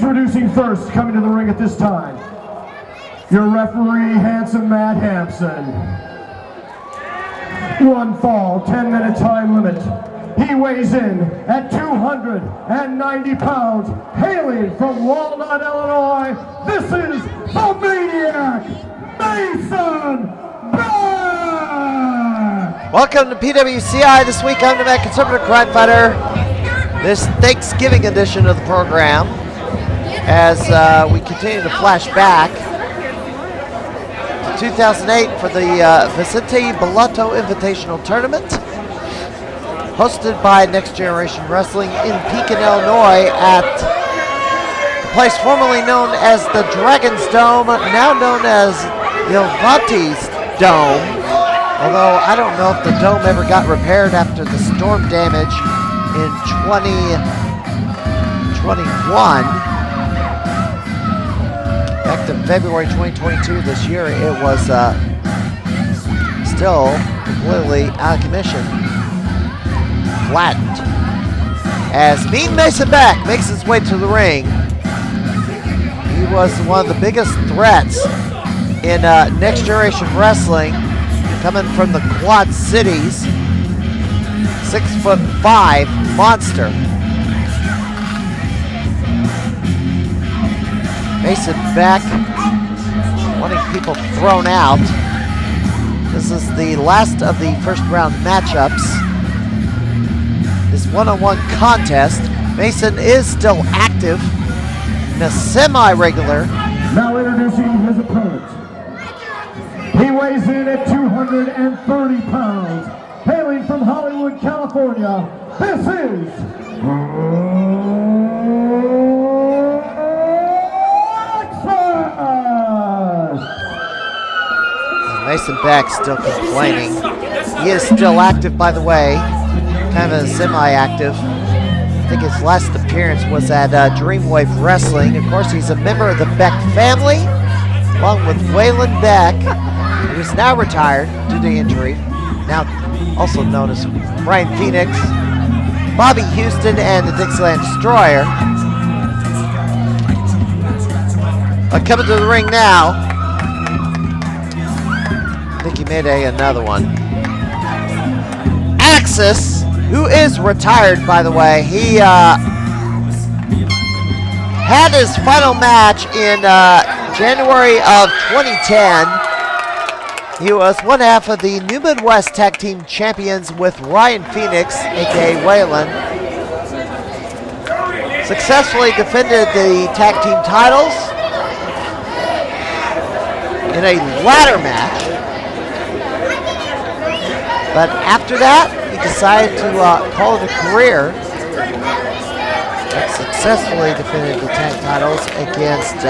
Introducing first, coming to the ring at this time, your referee, Handsome Matt Hampson. 1 fall, 10-minute time limit. He weighs in at 290 pounds, hailing from Walnut, Illinois. This is the Maniac, Mason Beck! Welcome to PWCI. This week I'm the Matt Conservative Crime Fighter. This Thanksgiving edition of the program, as we continue to flash back to 2008 for the Vincenti Belotto Invitational Tournament, hosted by Next Generation Wrestling in Pekin, Illinois, at the place formerly known as the Dragon's Dome, now known as Ilvanti's Dome, although I don't know if the dome ever got repaired after the storm damage in 2021. Back to February 2022 this year, it was still completely out of commission, flattened. As Mean Mason Beck makes his way to the ring, he was one of the biggest threats in Next Generation Wrestling, coming from the Quad Cities. 6'5" monster. Mason Beck wanting people thrown out. This is the last of the first round matchups. This one-on-one contest. Mason is still active in a semi-regular. Now introducing his opponent. He weighs in at 230 pounds. Hailing from Hollywood, California, this is Mason Beck still complaining. He is still active, by the way, kind of semi-active. I think his last appearance was at Dreamwave Wrestling. Of course, he's a member of the Beck family, along with Waylon Beck, who is now retired due to injury. Now also known as Brian Phoenix, Bobby Houston, and the Dixieland Destroyer. Coming to the ring now, I think he made another one. Axis, who is retired, by the way. He had his final match in January of 2010. He was one half of the New Midwest Tag Team Champions with Ryan Phoenix, aka Waylon. Successfully defended the tag team titles in a ladder match. But after that, he decided to call it a career. And successfully defended the tag titles against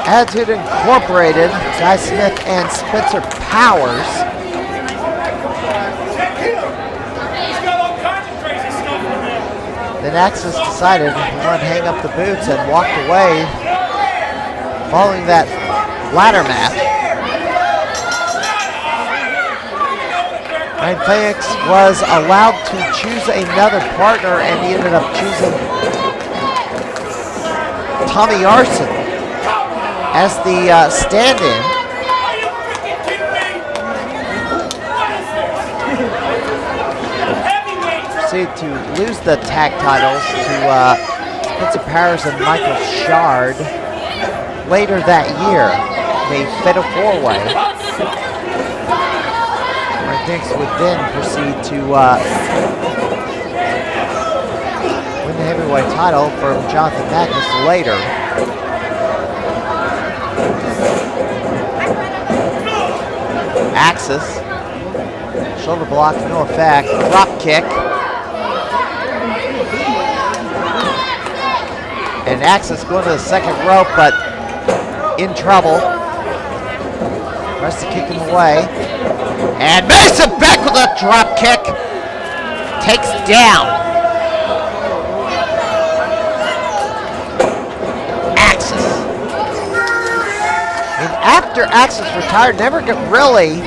Attitude Incorporated, Guy Smith and Spencer Powers. Then Axis decided he wanted to hang up the boots and walked away following that ladder match. Ryan Phoenix was allowed to choose another partner, and he ended up choosing Tommy Arson as the stand-in. Proceeded to lose the tag titles to Spencer Powers and Michael Shard later that year, the Fatal 4-Way. Ryan Phoenix would then proceed to win the heavyweight title from Jonathan Magnus later. Axis, shoulder block, no effect, drop kick. And Axis going to the second rope, but in trouble. Tries to kick him away. And Mason Beck with a drop kick. Takes down Axis. And after Axis retired, never really,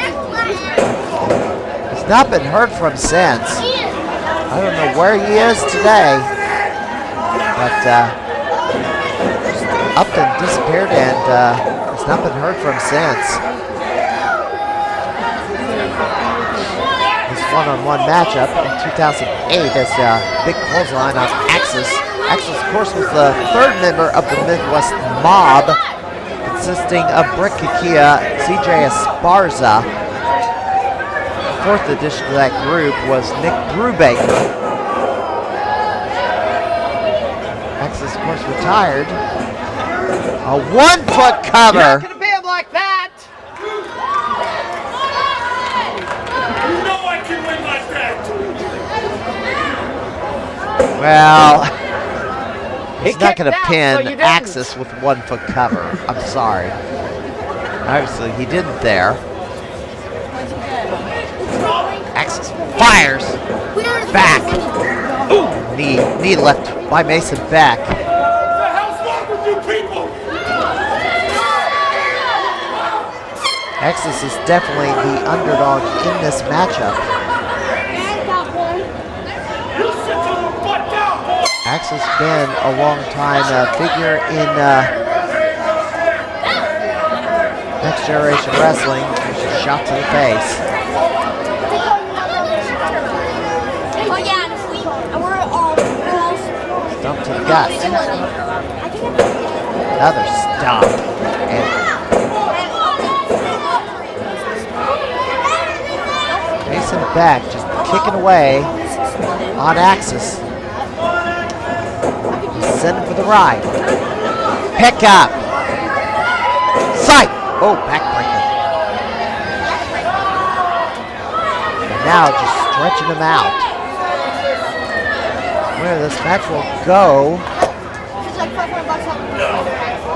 has not been heard from since. I don't know where he is today, but up and disappeared and has not been heard from since. His one-on-one matchup in 2008 as a big clothesline on Axis. Axis, of course, was the third member of the Midwest Mob, consisting of Brick Kakia, CJ Esparza. The fourth addition to that group was Nick Brubaker. Axis, of course, retired. A 1-foot cover. You're not gonna beat him like that. You know I can win like that. Well, he's not kicked going to out, pin so you didn't. Axis with 1-foot cover. I'm sorry. Obviously, he didn't there. Axis fires. Back. Ooh, knee left by Mason Beck. What the hell's wrong with you people? Axis is definitely the underdog in this matchup. You sit your butt down, boy. Axis been a long time figure in Next Generation Wrestling. There's a shot to the face. Stump to the gut. Another stomp. And Mason Beck just kicking away on Axis. Send him for the ride. Pick up. Sight. Oh, backbreaker. And now just stretching him out. Where this match will go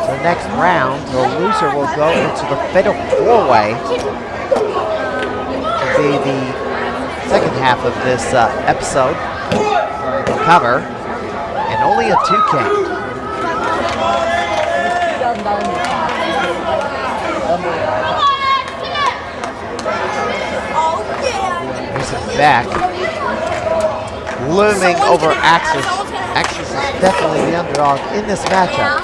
to the next round. The loser will go into the fatal four-way. To be the second half of this episode. Cover. And only a 2 count. Mason Beck looming over Axis. Axis is definitely the underdog in this matchup.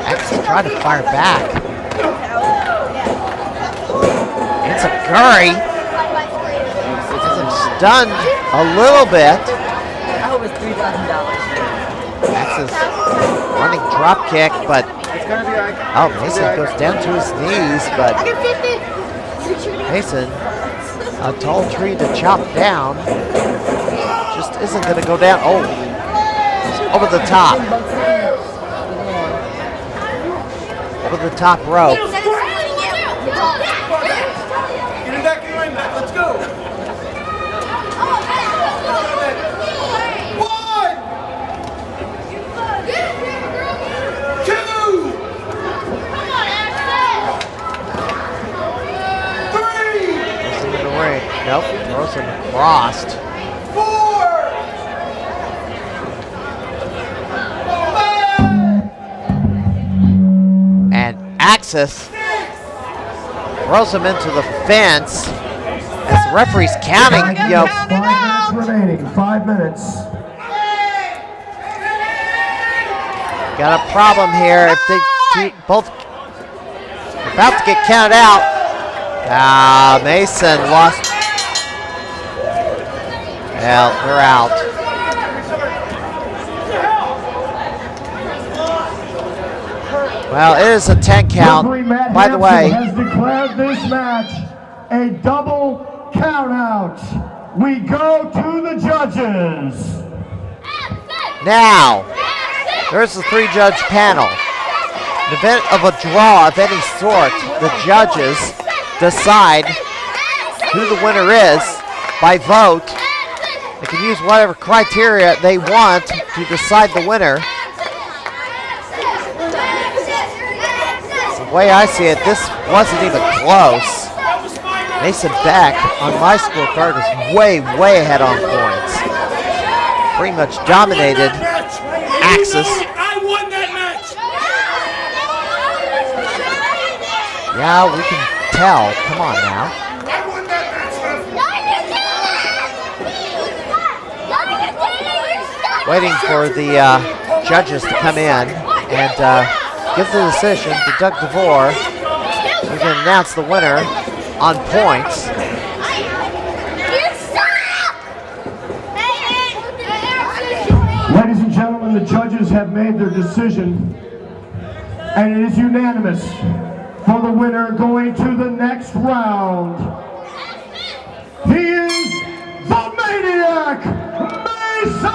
Axis trying to fire back. It's a Curry. Has him stunned a little bit. I hope it's $3,000. Axis running drop kick, but It's gonna be like. oh, Mason goes down to his knees, but Mason, a tall tree to chop down, just isn't going to go down. Oh, over the top. Over the top rope. Get him back in the ring, Matt. Let's go. One. Two. Three. Goes into the ring. Nope, throws him across. 4. 5. And Axis throws him into the fence as the referee's counting. Yo, 5 minutes remaining. 5 minutes. got a problem here. If they both about to get counted out. Ah, Mason lost. Well, they're out. Well, it is a 10 count. Referee Matt By the way, Hansen has declared this match a double count out. We go to the judges. now, there's the 3-judge panel. An event of a draw of any sort, the judges decide who the winner is by vote. They can use whatever criteria they want to decide the winner. The way I see it, this wasn't even close. Mason Beck on my scorecard is way, way ahead on points. Pretty much dominated Axis. I won that match. Yeah, we can tell. Come on now. I won that match. Waiting for the judges to come in and give the decision to Doug DeVore. We can announce the winner on points. Ladies and gentlemen, the judges have made their decision, and it is unanimous for the winner going to the next round. He is the Maniac, Mason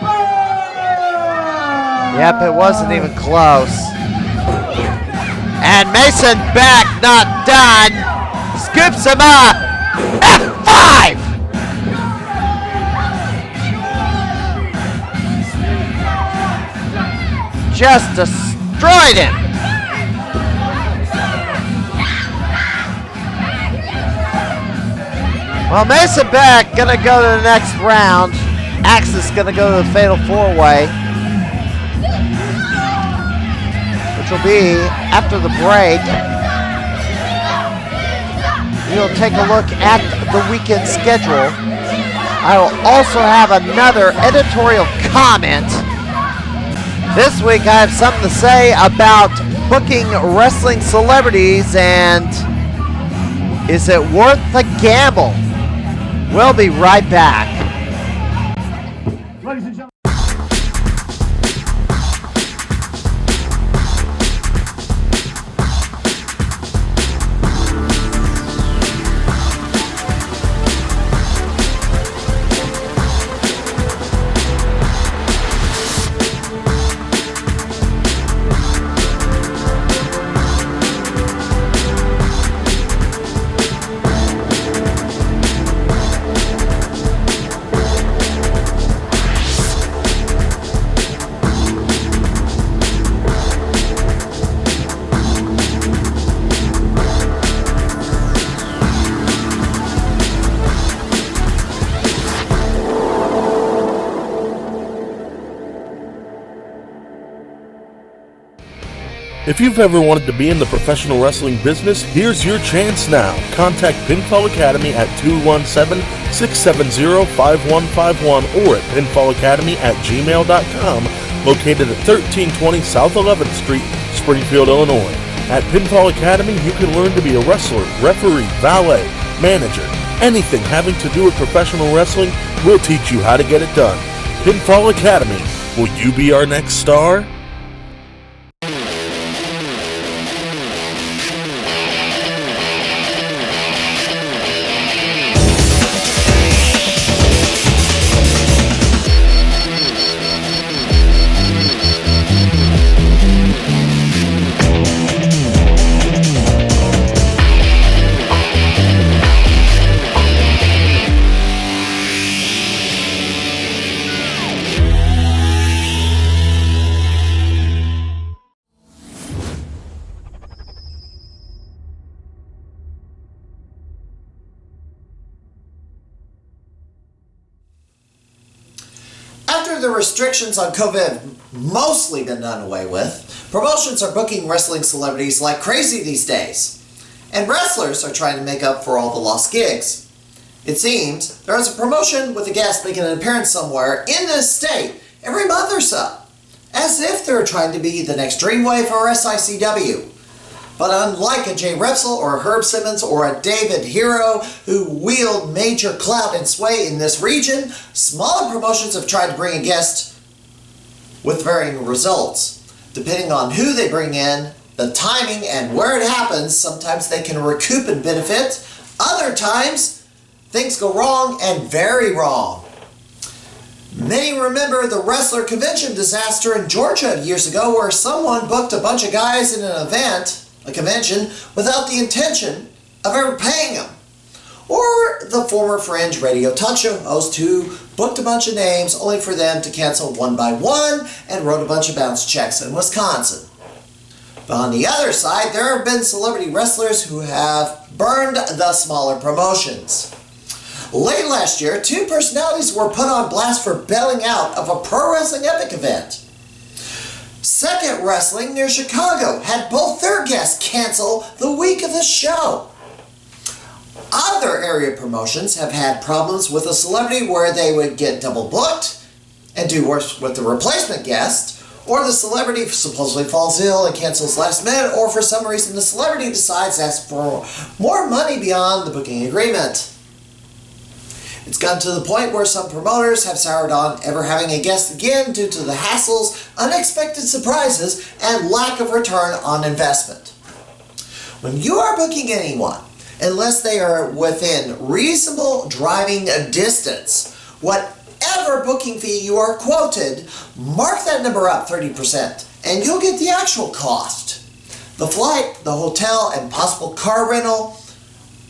Beck! Yep, it wasn't even close. And Mason Beck not done. Scoops him up. F5! Just destroyed him. Well, Mason Beck gonna go to the next round. Axis gonna go to the Fatal 4-Way, which will be after the break. We'll take a look at the weekend schedule. I will also have another editorial comment. This week I have something to say about booking wrestling celebrities, and is it worth the gamble? We'll be right back. Ladies and gentlemen. If you've ever wanted to be in the professional wrestling business, here's your chance now. Contact Pinfall Academy at 217-670-5151 or at pinfallacademy@gmail.com, located at 1320 South 11th Street, Springfield, Illinois. At Pinfall Academy, you can learn to be a wrestler, referee, valet, manager, anything having to do with professional wrestling. We'll teach you how to get it done. Pinfall Academy, will you be our next star? After the restrictions on COVID have mostly been done away with, promotions are booking wrestling celebrities like crazy these days. And wrestlers are trying to make up for all the lost gigs. It seems there is a promotion with a guest making an appearance somewhere in this state every month or so, as if they're trying to be the next Dreamwave or SICW. But unlike a Jay Repsol or a Herb Simmons or a David Hero who wield major clout and sway in this region, smaller promotions have tried to bring a guest with varying results. Depending on who they bring in, the timing, and where it happens, sometimes they can recoup and benefit. Other times, things go wrong and very wrong. Many remember the wrestler convention disaster in Georgia years ago where someone booked a bunch of guys in an event, a convention, without the intention of ever paying them. Or the former Fringe radio talk show host who booked a bunch of names only for them to cancel one by one and wrote a bunch of bounce checks in Wisconsin. But on the other side, there have been celebrity wrestlers who have burned the smaller promotions. Late last year, two personalities were put on blast for bailing out of a Pro Wrestling Epic event. Second Wrestling near Chicago had both their guests cancel the week of the show. other area promotions have had problems with a celebrity where they would get double booked and do worse with the replacement guest, or the celebrity supposedly falls ill and cancels last minute, or for some reason the celebrity decides to ask for more money beyond the booking agreement. It's gotten to the point where some promoters have soured on ever having a guest again due to the hassles, unexpected surprises, and lack of return on investment. When you are booking anyone, unless they are within reasonable driving distance, whatever booking fee you are quoted, mark that number up 30% and you'll get the actual cost. The flight, the hotel, and possible car rental.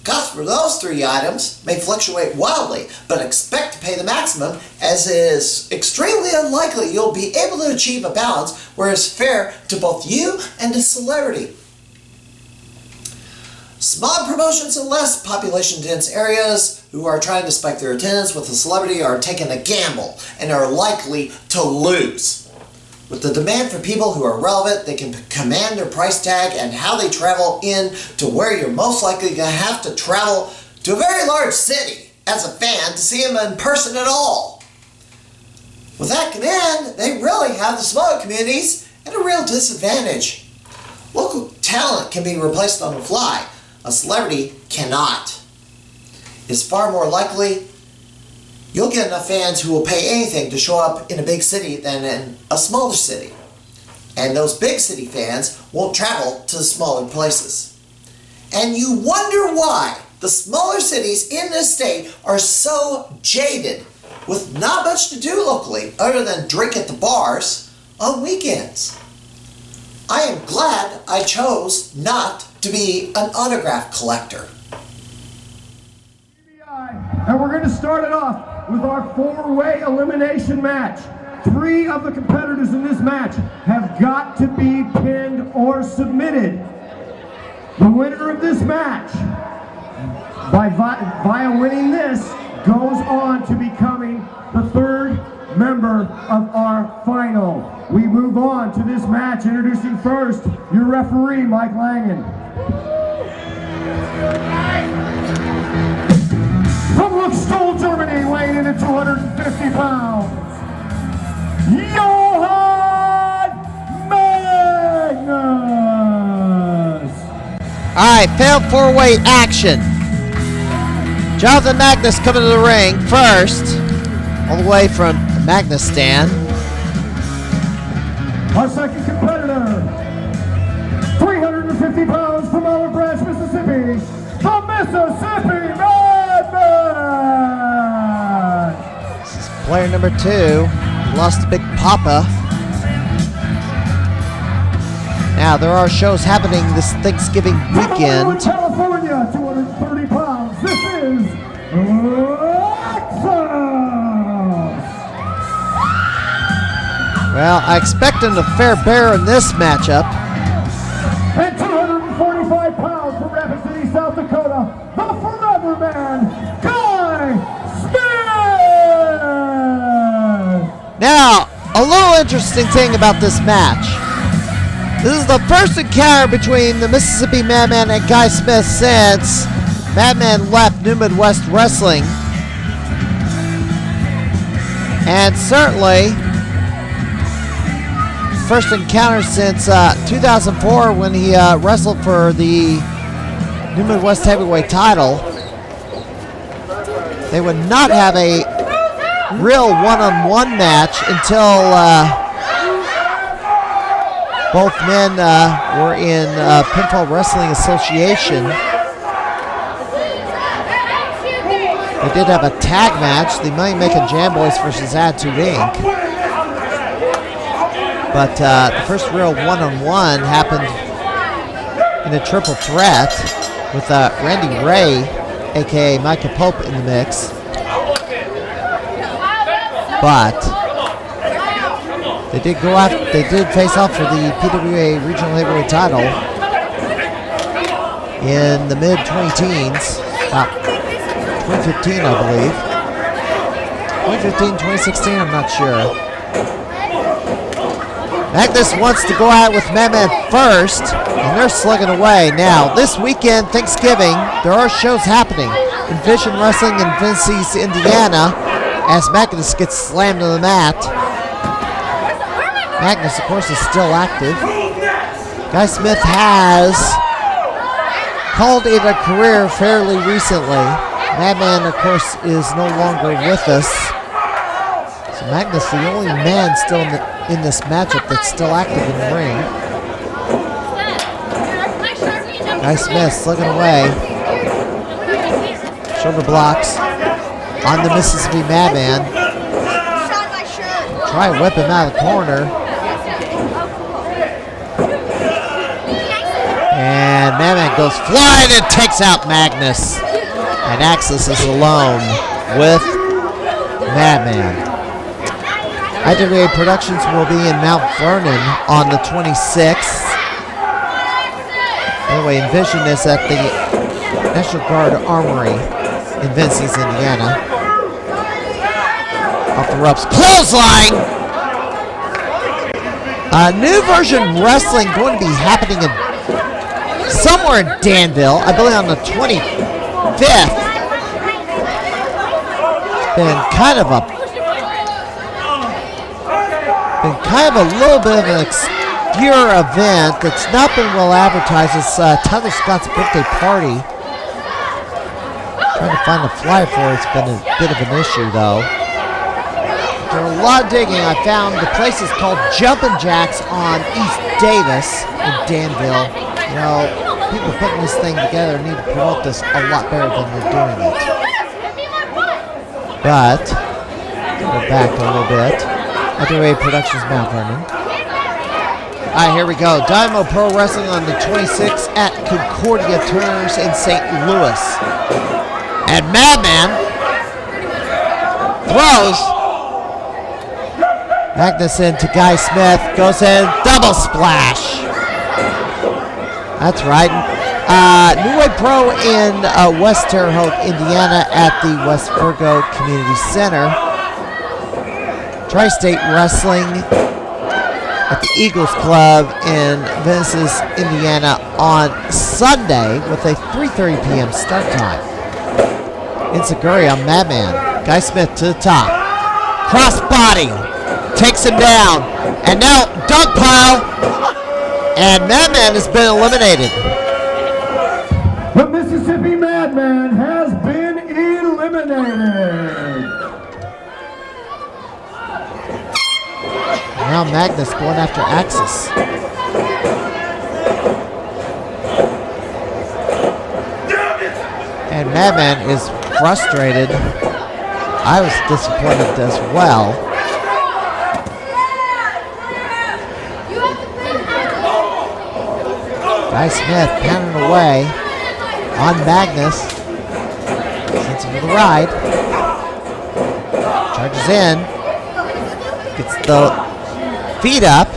Costs for those 3 items may fluctuate wildly, but expect to pay the maximum, as it is extremely unlikely you'll be able to achieve a balance where it's fair to both you and the celebrity. Small promotions in less population-dense areas who are trying to spike their attendance with a celebrity are taking a gamble and are likely to lose. With the demand for people who are relevant, they can command their price tag and how they travel in to where you're most likely going to have to travel to a very large city as a fan to see them in person at all. With that command, they really have the smaller communities at a real disadvantage. Local talent can be replaced on the fly. A celebrity cannot. It's far more likely you'll get enough fans who will pay anything to show up in a big city than in a smaller city. And those big city fans won't travel to the smaller places. And you wonder why the smaller cities in this state are so jaded with not much to do locally other than drink at the bars on weekends. I am glad I chose not to be an autograph collector. And we're going to start it off with our 4-way elimination match. 3 of the competitors in this match have got to be pinned or submitted. The winner of this match, via winning this, goes on to becoming the 3rd member of our final. We move on to this match, introducing first your referee, Mike Langen. From Luxembourg, Germany, weighing in at 250 pounds, Johann Magnus. All right, failed 4-way action. Jonathan Magnus coming to the ring first, all the way from Magnistan. Our second competitor, 350 pounds from Olive Branch, Mississippi, the Mississippi Madman. This is player number 2, lost to Big Papa. Now, there are shows happening this Thanksgiving weekend. From California, 230 pounds, this is Well, I expect him to fare bear in this matchup. And 245 pounds from Rapid City, South Dakota, the Forever Man, Guy Smith! Now, a little interesting thing about this match. This is the first encounter between the Mississippi Madman and Guy Smith since Madman left New Midwest Wrestling. And certainly, first encounter since 2004 when he wrestled for the New Midwest Heavyweight title. They would not have a real one-on-one match until both men were in Pinfall Wrestling Association. They did have a tag match, the Money Making Jam Boys versus Attitude Inc. But the first real one-on-one happened in a triple threat with Randy Ray, aka Micah Pope, in the mix. But they did go after. They did face off for the PWA Regional Heavyweight title in the mid-20-teens, about 2015, I believe. 2015, 2016, I'm not sure. Magnus wants to go out with Madman first, and they're slugging away. Now, this weekend, Thanksgiving, there are shows happening in Vision Wrestling in Vincent's, Indiana, as Magnus gets slammed to the mat. Magnus, of course, is still active. Guy Smith has called it a career fairly recently. Madman, of course, is no longer with us. So Magnus, the only man still in this matchup that's still active in the ring. Guy Smith slugging away. Shoulder blocks on the Mississippi Madman. Try and whip him out of the corner. And Madman goes flying and takes out Magnus. And Axis is alone with Madman. IWA Productions will be in Mount Vernon on the 26th. Anyway, Envision is at the National Guard Armory in Vincent's, Indiana. Off the ropes, clothesline! New Version Wrestling going to be happening in somewhere in Danville, I believe on the 25th. Been kind of a little bit of an obscure event that's not been well advertised. It's Tyler Scott's birthday party. Trying to find the flyer for it's been a bit of an issue though. After a lot of digging, I found the place is called Jumpin' Jacks on East Davis in Danville. You know, people putting this thing together need to promote this a lot better than they're doing it. But, go back a little bit. IWA Productions Mount Vernon. Alright, here we go. Dynamo Pro Wrestling on the 26th at Concordia Turners in St. Louis. And Madman throws Magnus into Guy Smith. Goes in, double splash. That's right. New Way Pro in West Terre Haute, Indiana at the West Virgo Community Center. Tri-State Wrestling at the Eagles Club in Venice, Indiana on Sunday with a 3:30 p.m. start time. Enziguri on Madman. Guy Smith to the top. Cross body. Takes him down. And now dog pile. And Madman has been eliminated. The Mississippi Madman has been eliminated. Now Magnus going after Axis. And Madman is frustrated. I was disappointed as well. Guy Smith pounding away on Magnus. Sends him to the ride. Charges in. Gets the feet up.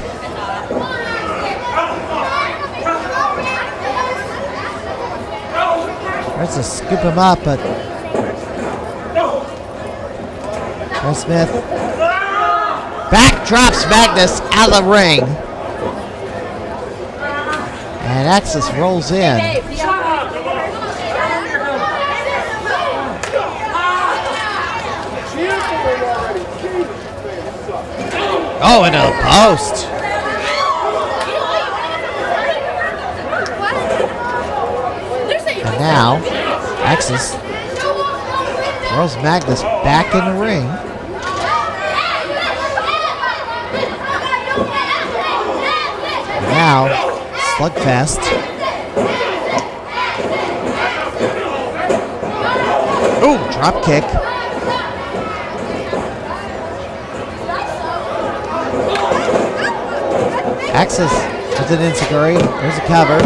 Tries to scoop him up, but Guy Smith backdrops Magnus out of the ring. And Axis rolls in. Oh, into the post. And now, Axis throws Magnus back in the ring. And now, slugfest. Ooh, drop kick. Axis with an enziguri. There's a cover.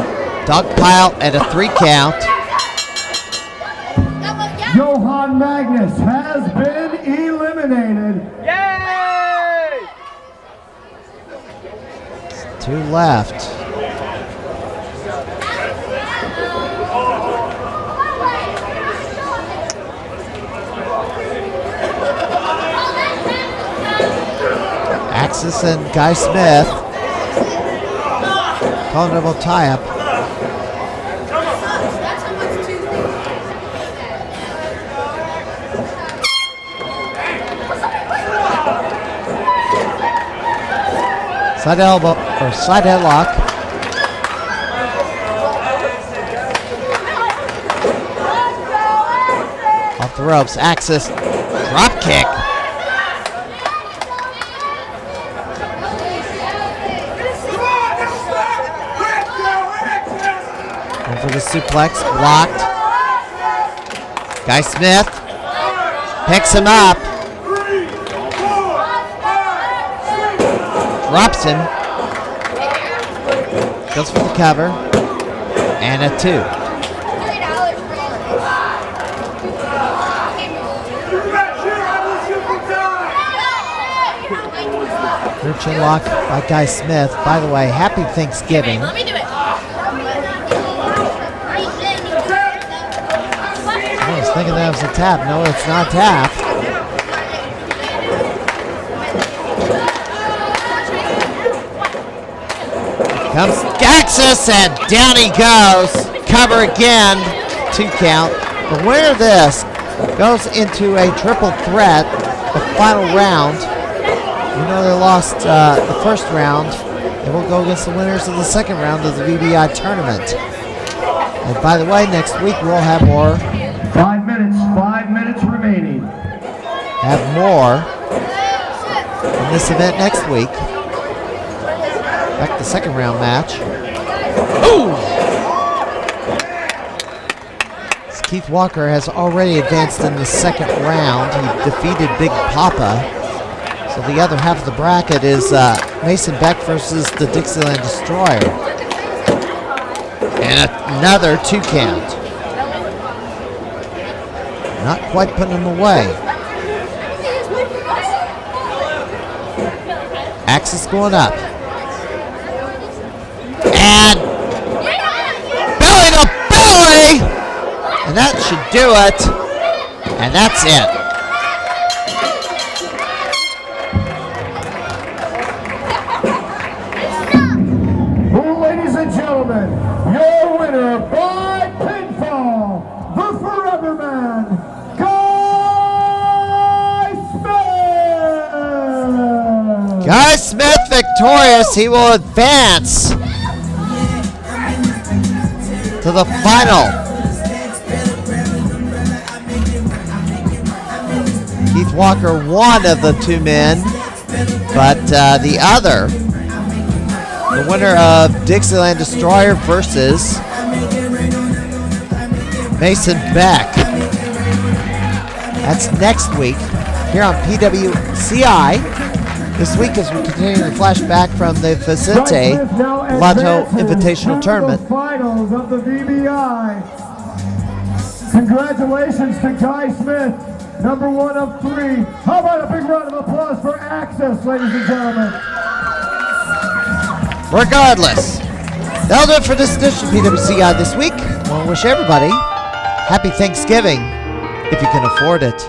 Dog pile and a 3 count. Johan Magnus has been eliminated. Yay! 2 left. Axis and Guy Smith vulnerable tie-up. Side elbow, or side headlock. Off the ropes, Axis, drop kick. And for the suplex, blocked. Guy Smith picks him up. Drops him. Goes for the cover. And a 2. Rear chin lock by Guy Smith. By the way, happy Thanksgiving. Let me do it. I was thinking that was a tap. No, it's not a tap. Comes Axis and down he goes. Cover again. 2 count. The winner of this goes into a triple threat, the final round. We know they lost the first round. They will go against the winners of the second round of the VBI tournament. And by the way, next week we'll have more. 5 minutes remaining. Have more in this event next week. Back to the second round match. Ooh! Keith Walker has already advanced in the second round. He defeated Big Papa. So the other half of the bracket is Mason Beck versus the Dixieland Destroyer. And another 2 count. Not quite putting him away. Axis going up. And belly to belly! And that should do it. And that's it. Well, ladies and gentlemen, your winner by pinfall, the Forever Man, Guy Smith! Guy Smith victorious. He will advance to the final. Keith Walker, one of the 2 men, but the other, the winner of Dixieland Destroyer versus Mason Beck. That's next week here on PWCI. This week as we continue the flashback from the Vincenti Belotto Invitational Tournament. Finals of the VBI. Congratulations to Guy Smith, number 1 of 3. How about a big round of applause for Access, ladies and gentlemen? Regardless, that'll do it for this edition of PWCI this week. I want to wish everybody happy Thanksgiving if you can afford it.